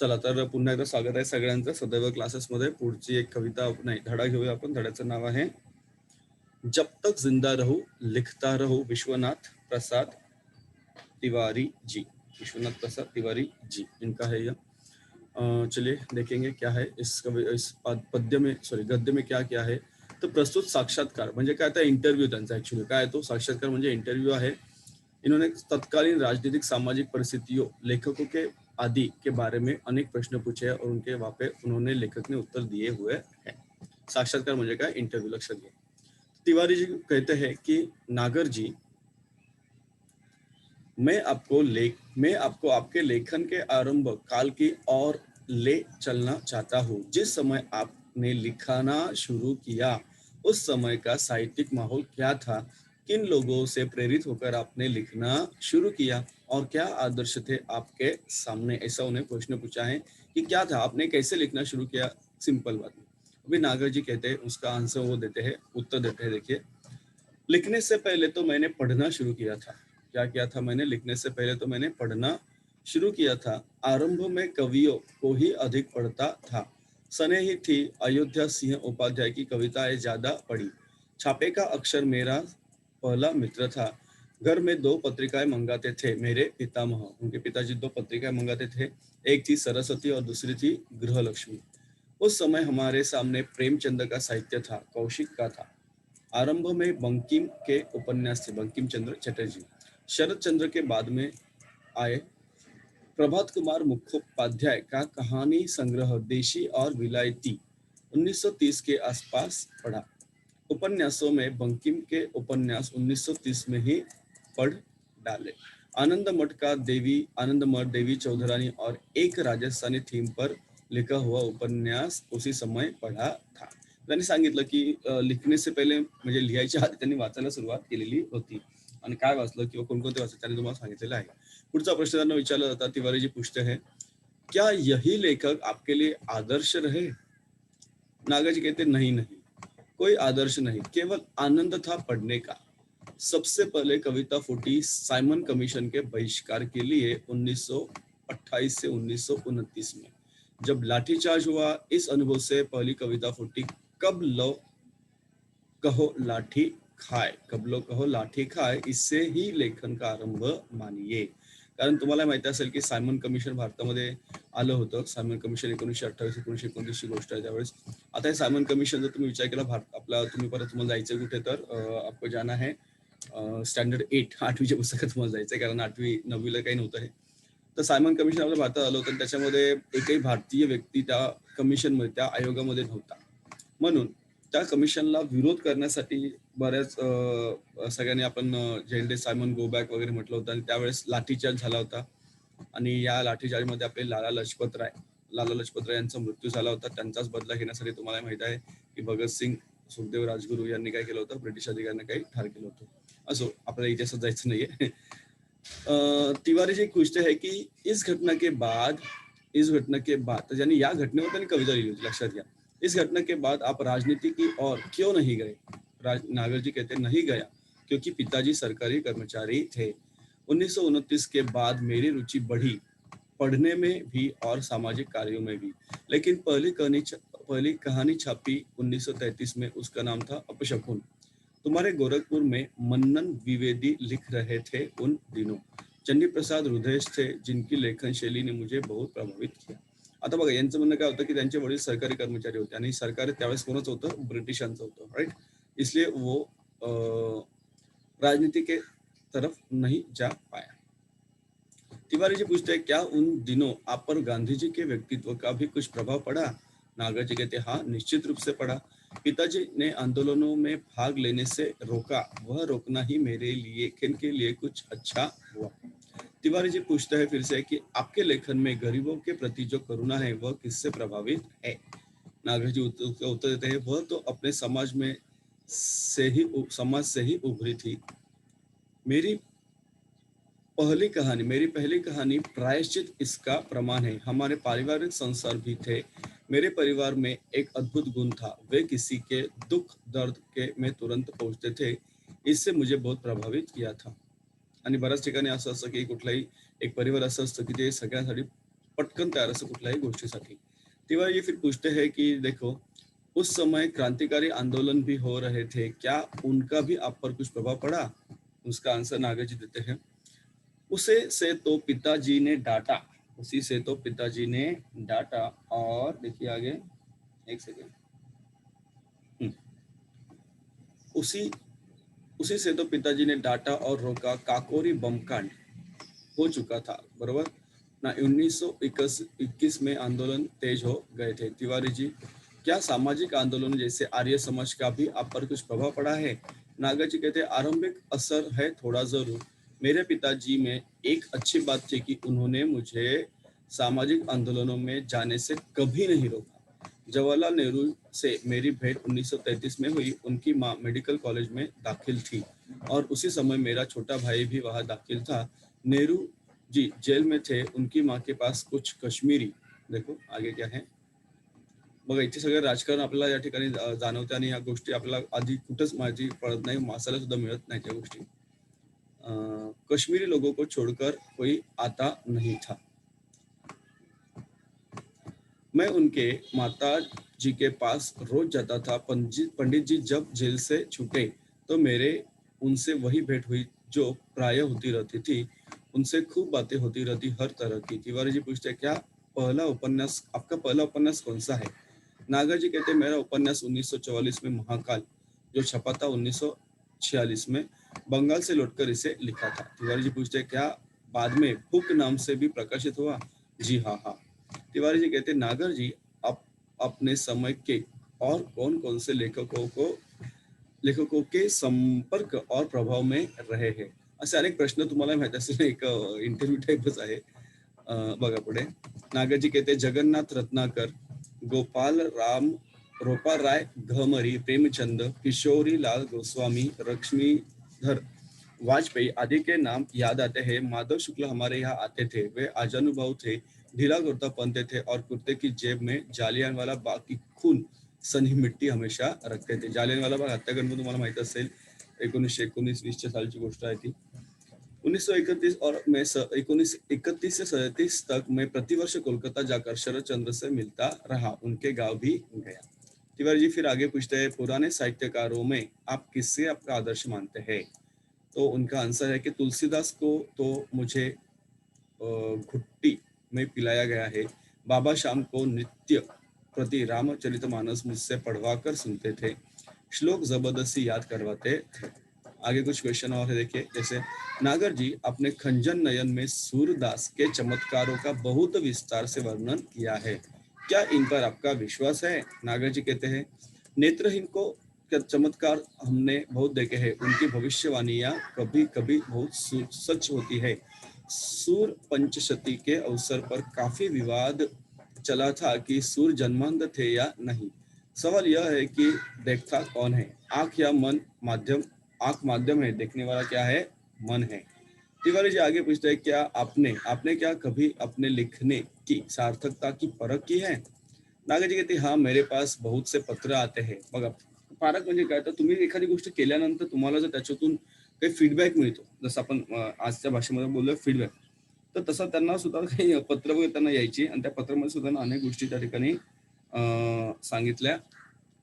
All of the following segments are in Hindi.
चला तर पुन्हा एकदा स्वागत आहे सगळ्यांचं सदैव क्लासेसमध्ये. पुढची एक कविता नाही धडा घेऊया आपण. धड्याचं नाव आहे जब तक जिंदा रहो लिखता रहो विश्वनाथ प्रसाद तिवारी जी। विश्वनाथ प्रसाद तिवारी जी इनका है यह। चलिए देखेंगे क्या है इस पद्य में, सॉरी गद्य में क्या क्या है। तो प्रस्तुत साक्षात्कार म्हणजे काय, आता इंटरव्ह्यू त्यांचा ऍक्च्युअली काय तो साक्षात्कार म्हणजे इंटरव्यू है। इन्होंने तत्कालीन राजनीतिक सामाजिक परिस्थितियों लेखकों के आदि के बारे में अनेक प्रश्न पूछे हैं और उनके वहां पे उन्होंने लेखक ने उत्तर दिए हुए हैं। साक्षात्कार म्हणजे काय, इंटरव्यू। लक्षात घ्या। तिवारी जी कहते हैं कि नागर जी, मैं आपको आपके लेखन के आरंभ काल की ओर ले चलना चाहता हूँ। जिस समय आपने लिखाना शुरू किया उस समय का साहित्यिक माहौल क्या था, किन लोगों से प्रेरित होकर आपने लिखना शुरू किया और क्या आदर्श थे आपके सामने। ऐसा उन्हें प्रश्न पूछा है कि क्या था, आपने कैसे लिखना शुरू किया। सिंपल बात है। अभी नागर जी कहते हैं, उसका आंसर वो देते हैं, उत्तर देते हैं। देखिए, लिखने से पहले तो मैंने पढ़ना शुरू किया था। क्या किया था मैंने? लिखने से पहले तो मैंने पढ़ना शुरू किया था। आरंभ में कवियों को ही अधिक पढ़ता था। सने ही थी अयोध्या सिंह उपाध्याय की कविताएं ज्यादा पढ़ी। छापे का अक्षर मेरा पहला मित्र था। घर में दो पत्रिकाएं मंगाते थे मेरे पितामह। उनके पिताजी दो पत्रिकाएं मंगाते थे। एक थी सरस्वती और दूसरी थी गृहलक्ष्मी। उस समय हमारे सामने प्रेमचंद का साहित्य था, कौशिक का था। आरंभ में बंकिम के उपन्यास थे, बंकिम चंद्र चटर्जी। शरद चंद्र के बाद में आए प्रभात कुमार मुखोपाध्याय का कहानी संग्रह देशी और विलायती 1930 के आसपास पढ़ा। उपन्यासों में बंकिम के उपन्यास 1930 में ही पढ़ डाले। आनंद मठ का आनंद मठ देवी चौधरानी और एक राजस्थानी थीम पर लिखा हुआ उपन्यास उसी समय पढ़ा था। त्यांनी सांगितलं की लिखने से पहिले म्हणजे लिहायच्या आधी त्यांनी वाचायला सुरुवात केलेली होती आणि काय वाचलं किंवा कोणकोणते वाचलं त्यांनी तुम्हाला सांगितलेलं आहे। पुढचा प्रश्न त्यांना विचारला जाता, तिवारी जी पूछते हैं, क्या यही लेखक आपके लिए आदर्श रहे। नागा जी कहते नहीं नहीं, कोई आदर्श नहीं, केवल आनंद था पढ़ने का। सबसे पहले कविता फूटी साइमन कमीशन के बहिष्कार के लिए 1928 से 1929 में। जब लाठीचार्ज हुआ, इस अनुभव से पहली कविता फूटी, कब लो कहो लाठी खाय। कब लो कहो लाठी खाय, इससे ही लेखन का आरंभ मानिये। कारण तुम्हाला माहिती असेल की सायमन कमिशन भारतामध्ये आलं होतं। सायमन कमिशन 1928-1929 ची गोष्ट आहे त्यावेळेस। आता हे सायमन कमिशन जर तुम्ही विचार केला भारत आपला, तुम्ही परत तुम्हाला जायचं कुठे तर आपको जाना है स्टँडर्ड 8 8वीच्या पुस्तकात तुम्हाला जायचंय, कारण 8वी 9वीला काही नव्हतं हे। तर सायमन कमिशन आपल्या भारतात आलं होतं, त्याच्यामध्ये एकही भारतीय व्यक्ती त्या कमिशनमध्ये, त्या आयोगामध्ये नव्हता। म्हणून त्या कमिशनला विरोध करण्यासाठी बऱ्याच सगळ्यांनी आपण झेंडे सायमन गो बॅक वगैरे म्हटलं होतं आणि त्यावेळेस लाठीचार्ज झाला होता। आणि या लाठीचार्जमध्ये आपले लाला लजपत राय यांचा मृत्यू झाला होता। त्यांचाच बदला घेण्यासाठी तुम्हाला माहित आहे की भगतसिंग, सुखदेव राजगुरू यांनी काय केलं होतं, ब्रिटिश अधिकाऱ्यांना काही ठार केलं होतं। असो, आपल्याला इतिहासात जायचं नाहीये। तिवारी जी पूछते हैं कि इस घटना के बाद यानी या घटनेवर त्यांनी कविता लिहिली होती, लक्षात घ्या। इस घटना के बाद आप राजनीति की ओर क्यों नहीं गए। नागर जी कहते नहीं गया क्योंकि पिताजी सरकारी कर्मचारी थे। 1929 के बाद मेरी रुचि बढ़ी, पढ़ने में भी और सामाजिक कार्यों में भी। लेकिन पहली कहानी छापी 1933 में, उसका नाम था अपशकुन। तुम्हारे गोरखपुर में मन्नन द्विवेदी लिख रहे थे उन दिनों। चंडी प्रसाद हृदयेश थे जिनकी लेखन शैली ने मुझे बहुत प्रभावित किया। आता बघा, यांचं म्हणणं काय होतं की त्यांचे वडील सरकारी कर्मचारी होते आणि सरकार त्यावेळेस कोणाचं होतं, ब्रिटिशांचं होतं, राईट। इसलिए वो राजनीति के तरफ नहीं जा पाया। तिवारी जी पूछते हैं, क्या उन दिनों आप पर गांधी जी के व्यक्तित्व का भी कुछ प्रभाव पड़ा। नागर जी कहते हैं, हाँ निश्चित रूप से पड़ा। पिताजी ने आंदोलनों में भाग लेने से रोका, वह रोकना ही मेरे लेखन के लिए कुछ अच्छा हुआ। तिवारी जी पूछते हैं फिर से कि आपके लेखन में गरीबों के प्रति जो करुणा है वह किससे प्रभावित है। नागर जी उत्तर देते हैं, वह तो अपने समाज से ही उभरी थी। मेरी पहली कहानी प्रायश्चित इसका प्रमाण है। हमारे पारिवारिक संसार भी थे। मेरे परिवार में एक अद्भुत गुण था, वे किसी के दुख दर्द के में तुरंत पहुंचते थे। इससे मुझे बहुत प्रभावित किया था। आणि बऱ्याच ठिकाणी असं असतं की कुठलाही एक परिवार असं असतं की ते सगळ्यांसाठी पटकन तयार असं कुठल्याही गोष्टीसाठी. तिवारी जी फिर पूछते हैं कि देखो, उस समय क्रांतिकारी आंदोलन भी हो रहे थे, क्या उनका भी आप पर कुछ प्रभाव पड़ा? उसका आंसर नागा जी देते हैं, उसे से तो पिताजी ने डांटा, उसी से तो पिताजी ने डांटा। और देखिए आगे, एक सेकेंड। हम्म, उसी उसी से तो पिताजी ने डांटा और रोका, काकोरी बम कांड हो चुका था, बरोबर ना। 1921 में आंदोलन तेज हो गए थे। तिवारी जी, क्या सामाजिक आंदोलन जैसे आर्य समाज का भी आप पर कुछ प्रभाव पड़ा है? नागा जी कहते हैं, आरंभिक असर है थोड़ा जरूर। मेरे पिताजी में एक अच्छी बात थी कि उन्होंने मुझे सामाजिक आंदोलनों में जाने से कभी नहीं रोका। जवाहरलाल नेहरू से मेरी भेंट 1933 में हुई। उनकी माँ मेडिकल कॉलेज में दाखिल थी और उसी समय मेरा छोटा भाई भी वहां दाखिल था। नेहरू जी जेल में थे, उनकी माँ के पास कुछ कश्मीरी, देखो आगे क्या है बघा, इथे सगळं राजकारण आपल्याला या ठिकाणी जाणवते आणि या गोष्टी आपल्याला आधी कुठंच माहिती पडत नाही, मासाला सुद्धा मिळत नाही त्या गोष्टी. कश्मीरी लोगों को छोड़कर कोई आता नहीं था। मैं उनके माता जी के पास रोज जाता था। पंडित जी जब जेल से छूटे तो मेरे उनसे वही भेंट हुई जो प्राय होती रहती थी। उनसे खूब बातें होती रहती हर तरह की। तिवारी जी पूछते, क्या पहला उपन्यास, आपका पहला उपन्यास कौन सा है? नागा जी कहते, मेरा उपन्यास 1944 में महाकाल जो छपा था 1946 में, बंगाल से लौटकर इसे लिखा था। तिवारी जी पूछते, क्या बाद में हुक नाम से भी प्रकाशित हुआ? जी हाँ हाँ। तिवारी जी कहते, नागर जी, आप अपने समय के और कौन कौन से लेखकों के संपर्क और प्रभाव में रहे हैं? असे अनेक प्रश्न तुम्हाला माहिती असेल, एक इंटरव्ह्यू टाईपच आहे. बघा पुढे. नागाजी कहते, जगन्नाथ रत्नाकर, गोपाल राम रोपाल राय घमरी, प्रेमचंद, किशोरी लाल गोस्वामी, लक्ष्मीधर वाजपेयी आदि के नाम याद आते हैं। माधव शुक्ल हमारे यहाँ आते थे, वे अजानुभव थे, ढीला कुर्ता पहनते थे और कुर्ते की जेब में जालियनवाला बाग की खून सनी मिट्टी हमेशा रखते थे. जालियनवाला बाग हत्याकांड तुम्हाला माहित असेल, 1919-20 सालची गोष्ट आहे ती. 1931 और मैं 1931 से 37 तक मैं प्रतिवर्ष कोलकाता जाकर शरद चंद्र से मिलता रहा, उनके गांव भी गया. तिवारी जी फिर आगे पूछते हैं, पुराने साहित्यकारों में आप किससे आपका आदर्श मानते हैं? तो उनका आंसर है कि तुलसीदास को तो मुझे घुट्टी में पिलाया गया है। बाबा शाम को नित्य प्रति रामचरितमानस मुझसे पढ़वा कर सुनते थे, श्लोक जबरदस्ती याद करवाते थे. आगे कुछ क्वेश्चन और है, देखिए जैसे, नागर जी, आपने खंजन नयन में सूरदास के चमत्कारों का बहुत विस्तार से वर्णन किया है, क्या इन पर आपका विश्वास है? नागर जी कहते हैं, नेत्रहीन को चमत्कार हमने बहुत देखे हैं, उनकी भविष्यवाणियां कभी कभी बहुत सच होती है. सूर पंचशती के अवसर पर काफी विवाद चला था कि सूर जन्मांध थे या नहीं. सवाल यह है कि देखता कौन है, आंख या मन? आंख माध्यम है, देखने वाला क्या है? मन है. तिवारी जी आगे पूछते हैं, क्या आपने आपने क्या कभी अपने लिखने की सार्थकता की परख की है? नागा जी कहते, हा, मेरे पास बहुत से पत्र आते हैं. बघा, पारख म्हणजे काय, तर तुम्ही एखादी गोष्ट केल्यानंतर तुम्हाला जर त्याच्यातून काही फीडबॅक मिळतो, जसं आपण आजच्या भाषेमध्ये बोललो फीडबॅक, तर तसा त्यांना सुद्धा काही पत्र वगैरे त्यांना यायची आणि त्या पत्रामध्ये सुद्धा अनेक गोष्टी त्या ठिकाणी सांगितल्या,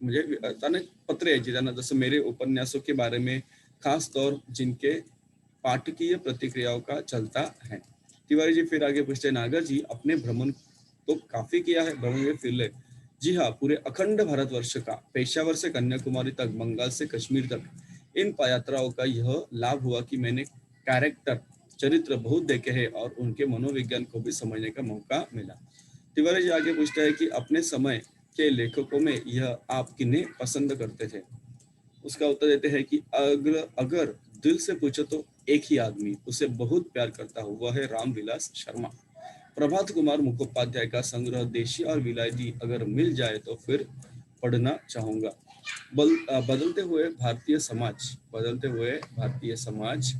म्हणजे त्यांना पत्र यायची त्यांना, जसं मेरे उपन्यासों के बारे में खास तौर जिनके पाठकीय प्रतिक्रियाओं का चलता है. तिवारी जी फिर आगे पूछते, नागर जी, अपने भ्रमण तो काफी किया है, भ्रमण में फिर ले. जी हाँ, पूरे अखंड भारतवर्ष का, पेशावर से कन्याकुमारी तक, बंगाल से कश्मीर तक, इन यात्राओं का यह लाभ हुआ कि मैंने कैरेक्टर, चरित्र बहुत देखे हैं और उनके मनोविज्ञान को भी समझने का मौका मिला. तिवारी जी आगे पूछता है कि अपने समय के लेखकों में यह आप किन्हें पसंद करते थे? उसका उत्तर देते हैं कि अगर अगर दिल से पूछो तो एक ही आदमी उसे बहुत प्यार करता हूँ, वह है रामविलास शर्मा. प्रभात कुमार मुखोपाध्याय का संग्रह देशी और विलायती अगर मिल जाए तो फिर पढ़ना चाहूंगा. बदलते हुए भारतीय समाज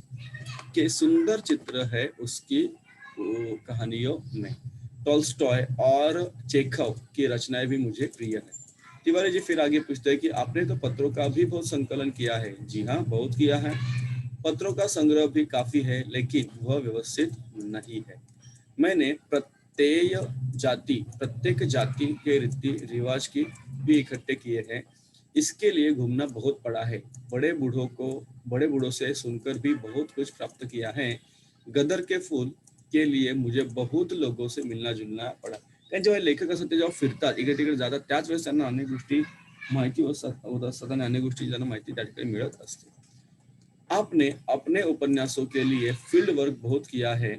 के सुंदर चित्र है उसकी कहानियों में. टॉल्स्टॉय और चेखव की रचनाएं भी मुझे प्रिय है. तिवारी जी फिर आगे पूछते हैं कि आपने तो पत्रों का भी बहुत संकलन किया है. जी हाँ, बहुत किया है. पत्रों का संग्रह भी काफी है, लेकिन वह व्यवस्थित नहीं है. मैंने प्रत्येक जाति के रीति रिवाज की भी इकट्ठे किए हैं। इसके लिए घूमना बहुत पड़ा है। बड़े बूढ़ों से सुनकर भी बहुत कुछ प्राप्त किया है। गदर के फूल के लिए मुझे बहुत लोगों से मिलना जुलना पडा. कारण जेव्हा लेखक असतात ते जेव्हा फिरतात इकडे तिकडे जातात त्याच वेळेस त्यांना अनेक गोष्टी माहिती होत असतात आणि अनेक गोष्टी त्यांना माहिती त्या ठिकाणी मिळत असते. आपने अपने उपन्यासों के लिए फील्ड वर्क बहुत किया है.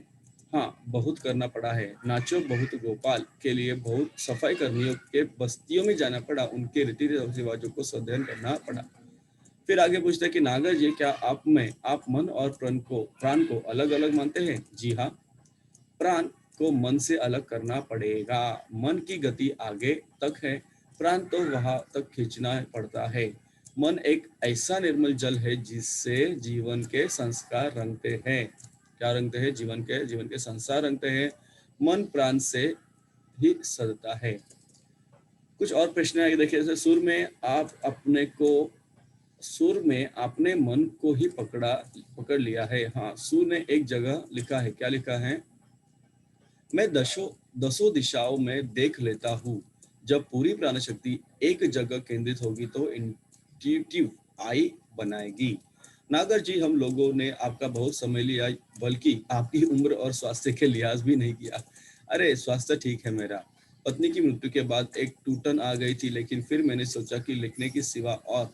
हाँ, बहुत करना पड़ा है. नाचो बहुत गोपाल के लिए बहुत सफाई कर्मियों के बस्तियों में जाना पड़ा. उनके रीति रिवाजों को अध्ययन करना पड़ा. फिर आगे पूछते हैं कि नागर जी क्या आप मन और प्राण को अलग अलग मानते हैं? जी हाँ, प्राण को मन से अलग करना पड़ेगा. मन की गति आगे तक है, प्राण तो वहां तक खींचना पड़ता है. मन एक ऐसा निर्मल जल है जिससे जीवन के संस्कार रंगते हैं. क्या रंगते हैं? जीवन के संस्कार रंगते हैं. मन प्राण से ही सदता है. कुछ और प्रश्न आगे देखिए. जैसे सुर में आपने मन को ही पकड़ लिया है. हाँ, सुर ने एक जगह लिखा है. क्या लिखा है? मैं दसों दिशाओं में देख लेता हूँ. जब पूरी प्राण शक्ति एक जगह केंद्रित होगी तो इंट्यूटिव आई बनाएगी. नागर जी, हम लोगों ने आपका बहुत समय लिया, बल्कि आपकी उम्र और स्वास्थ्य के लिहाज भी नहीं किया. अरे, स्वास्थ्य ठीक है मेरा. पत्नी की मृत्यु के बाद एक टूटन आ गई थी, लेकिन फिर मैंने सोचा कि लिखने की सिवा और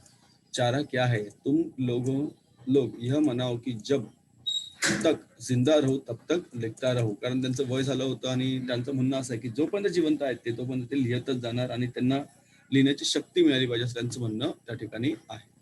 चारा क्या है. लोग यह मनाओ कि जब तक जिंदा राहू तब तक लिखता राहू. कारण त्यांचं वय झालं होतं आणि त्यांचं म्हणणं असं आहे की जोपर्यंत जिवंत आहेत ते तोपर्यंत ते लिहितच जाणार आणि त्यांना लिहिण्याची शक्ती मिळाली पाहिजे असं त्यांचं म्हणणं त्या ठिकाणी आहे.